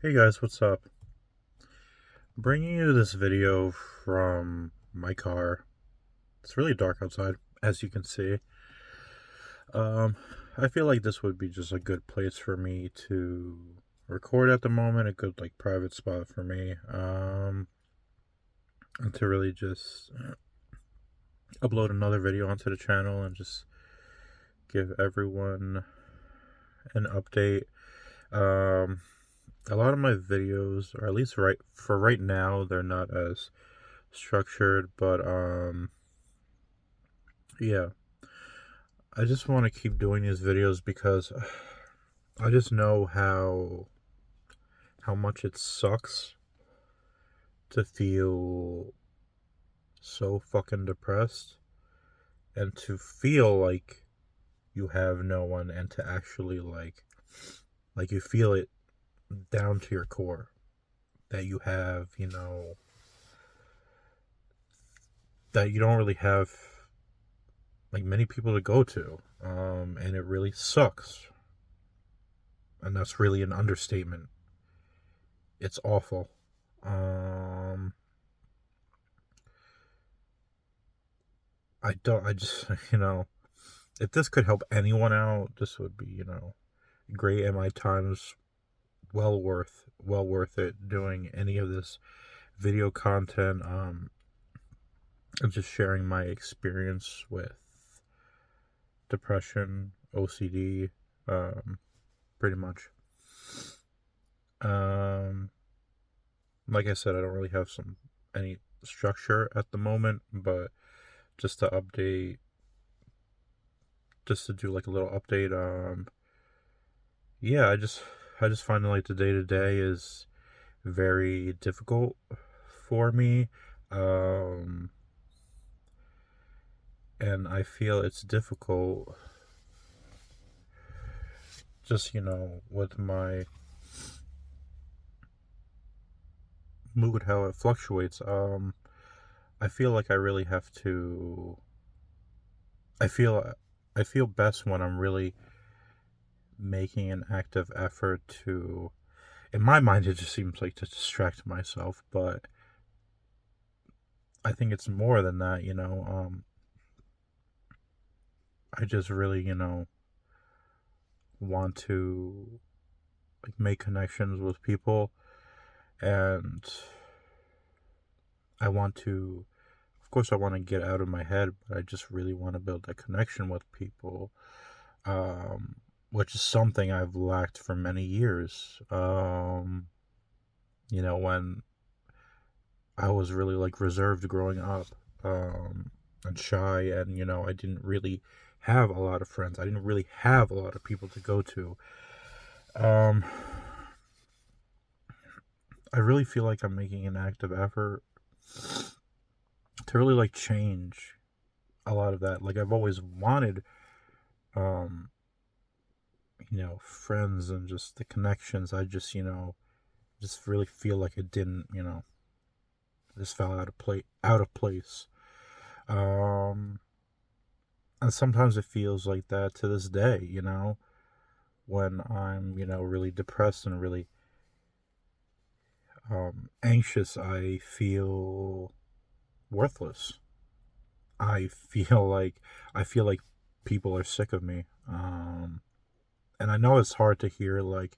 Hey guys, what's up? Bringing you this video from my car. It's really dark outside, as you can see. Um, I feel like this would be just a good place for me to record at the moment, a good like private spot for me. And to really just upload another video onto the channel and just give everyone an update. Um, a lot of my videos, or at least right now, they're not as structured, but yeah, I just want to keep doing these videos because I just know how much it sucks to feel so fucking depressed and to feel like you have no one and to actually like you feel it down to your core that you have, that you don't really have like many people to go to. And it really sucks. And that's really an understatement. It's awful. Um, I just, if this could help anyone out, this would be, great. And my time's well worth it doing any of this video content. And just sharing my experience with depression, OCD, pretty much. Um, like I said, I don't really have any structure at the moment, but just to update, just to do like a little update. Yeah, I just find like the day to day is very difficult for me. Um, and I feel it's difficult just, with my mood, how it fluctuates. I feel like I really have to, I feel, I feel best when I'm really making an active effort to, in my mind, it just seems like to distract myself, but I think it's more than that, I just really, want to like make connections with people, and I want to, of course I want to get out of my head, but I just really want to build a connection with people, um which is something I've lacked for many years. When I was really like reserved growing up, and shy, and I didn't really have a lot of friends. I didn't really have a lot of people to go to. um I really feel like I'm making an active effort to really like change a lot of that. Like I've always wanted, um, friends and just the connections. I just, just really feel like it didn't, just fell out of place. Um, and sometimes it feels like that to this day, when I'm, really depressed and really anxious. I feel worthless. I feel like people are sick of me. And I know it's hard to hear like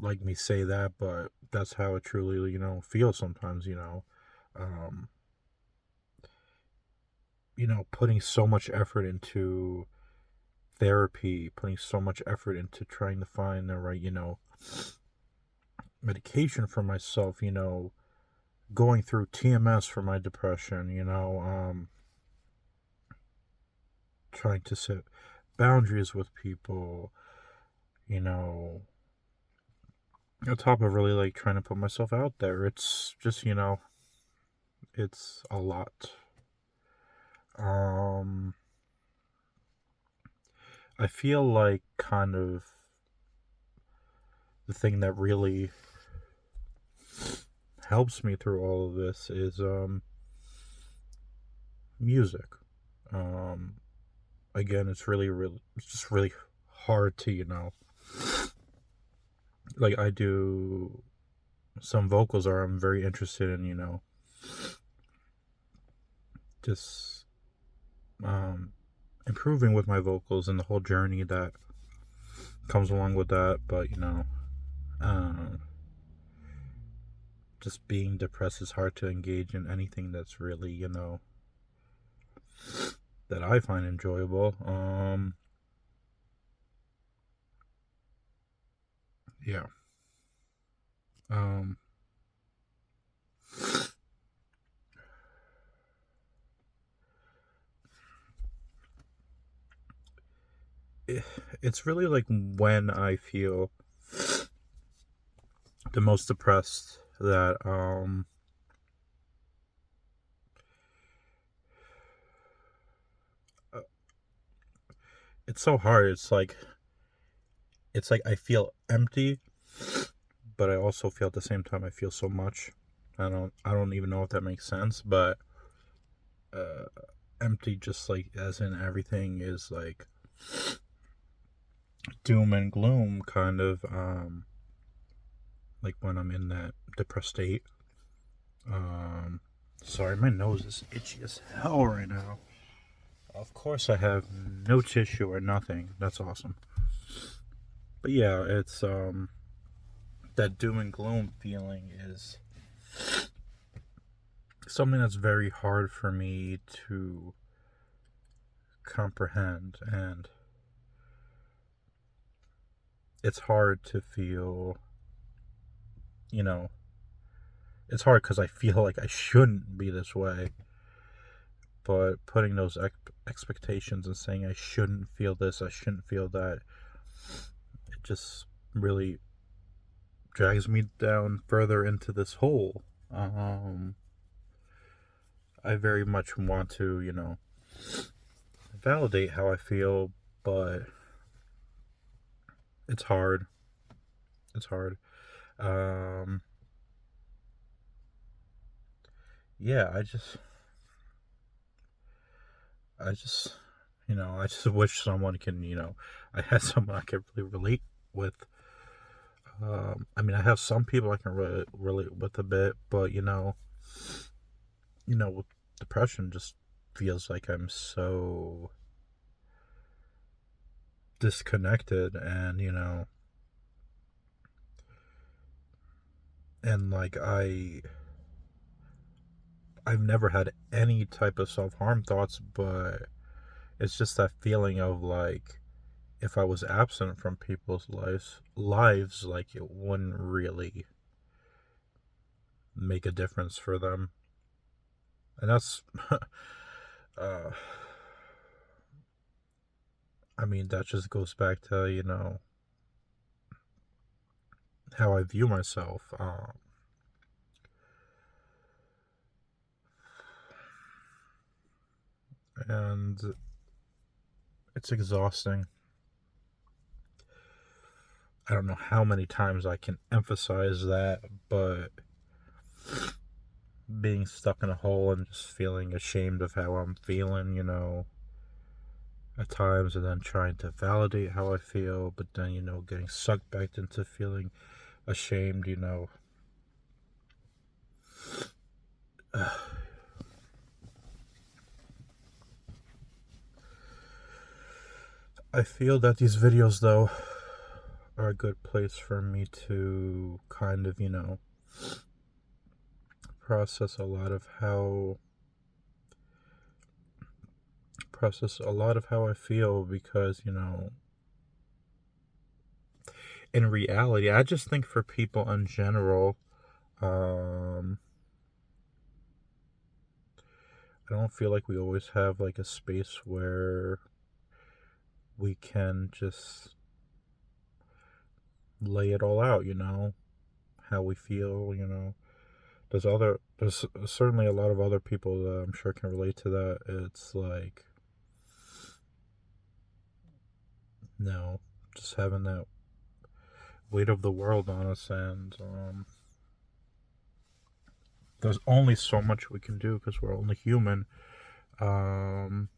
me say that, but that's how it truly, feels sometimes, Um, putting so much effort into therapy, putting so much effort into trying to find the right, medication for myself, going through TMS for my depression, trying to set boundaries with people, you know, on top of really like trying to put myself out there. It's just, it's a lot. Um, I feel like kind of the thing that really helps me through all of this is music. Um, Again, it's just really hard to like I do some vocals are I'm very interested in, just um improving with my vocals and the whole journey that comes along with that. But um just being depressed is hard to engage in anything that's really, that I find enjoyable. Yeah. Um it, it's really like when I feel the most depressed that uh, it's so hard. It's like I feel empty, but I also feel at the same time I feel so much. I don't even know if that makes sense, but uh empty just like as in everything is like doom and gloom kind of, like when I'm in that depressed state. Um sorry, my nose is itchy as hell right now. Of course I have no tissue or nothing. That's awesome. But yeah, it's that doom and gloom feeling is something that's very hard for me to comprehend, and it's hard to feel, you know, it's hard because I feel like I shouldn't be this way, but putting those expectations and saying I shouldn't feel this, I shouldn't feel that, it just really drags me down further into this hole. I very much want to, validate how I feel, but it's hard. It's hard. Um, yeah, I just, I just wish someone can, I had someone I could really relate with. I mean, I have some people I can relate with a bit, but with depression just feels like I'm so disconnected, and and like I've never had any type of self-harm thoughts, but it's just that feeling of like if I was absent from people's lives, like it wouldn't really make a difference for them. And that's uh I mean that just goes back to, how I view myself. And it's exhausting. I don't know how many times I can emphasize that, but being stuck in a hole and just feeling ashamed of how I'm feeling, at times, and then trying to validate how I feel, but then, getting sucked back into feeling ashamed, I feel that these videos, though, are a good place for me to kind of, process a lot of how I feel, because, in reality, I just think for people in general, um, I don't feel like we always have like a space where we can just lay it all out, how we feel, there's certainly a lot of other people that I'm sure can relate to that. It's like, no, just having that weight of the world on us, and there's only so much we can do because we're only human. Um,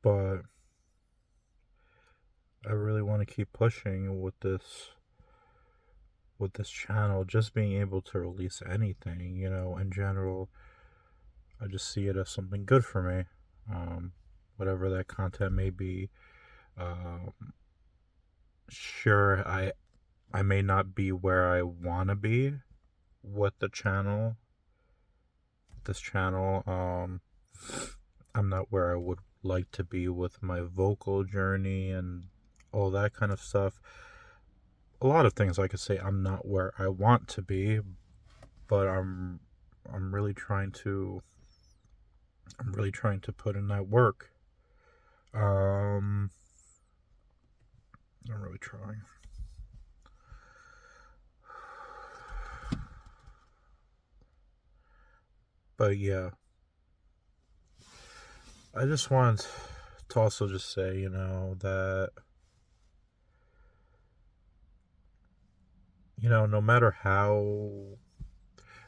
but I really want to keep pushing with this channel, just being able to release anything, in general. I just see it as something good for me. Um, Whatever that content may be. Um, sure, I may not be where I want to be with this channel. I'm not where I would like to be with my vocal journey and all that kind of stuff. A lot of things I could say I'm not where I want to be, but I'm really trying to put in that work. Um I'm really trying. But yeah, I just want to also just say, that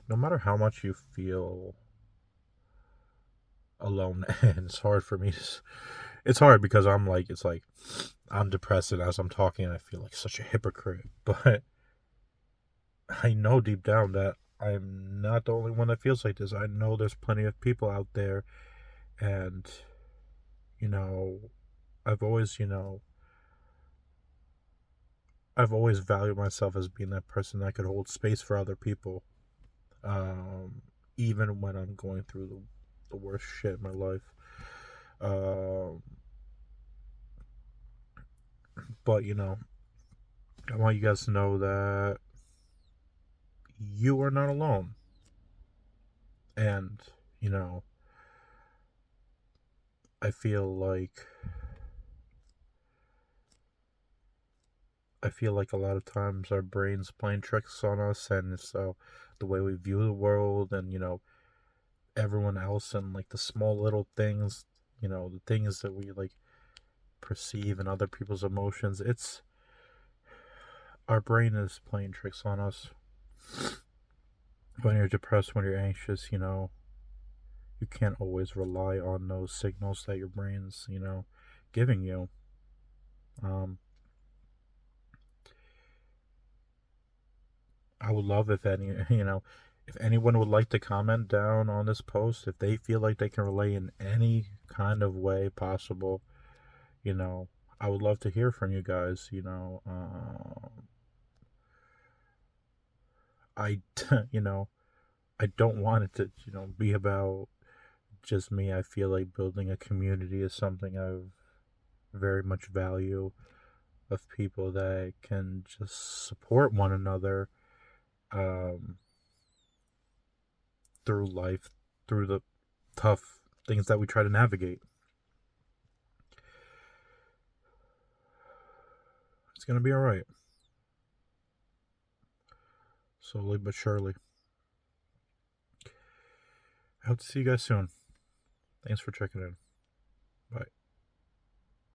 no matter how much you feel alone, and it's hard because it's like I'm depressed, and as I'm talking I feel like such a hypocrite, but I know deep down that I'm not the only one that feels like this. I know there's plenty of people out there, and you know I've always I've always valued myself as being that person that could hold space for other people, um, even when I'm going through the worst shit in my life. Um, but I want you guys to know that you are not alone, and you know, I feel like a lot of times our brains playing tricks on us, and so the way we view the world, and everyone else, and like the small little things, the things that we like perceive and other people's emotions. It's Our brain is playing tricks on us. When you're depressed, when you're anxious, you can't always rely on those signals that your brain's, giving you. Um, I would love if if anyone would like to comment down on this post, if they feel like they can relate in any kind of way possible, you know, I would love to hear from you guys. I, I don't want it to, be about just me. I feel like building a community is something I very much value, of people that can just support one another, um, through life, through the tough things that we try to navigate. It's gonna be all right, slowly but surely. I hope to see you guys soon. Thanks for checking in. Bye.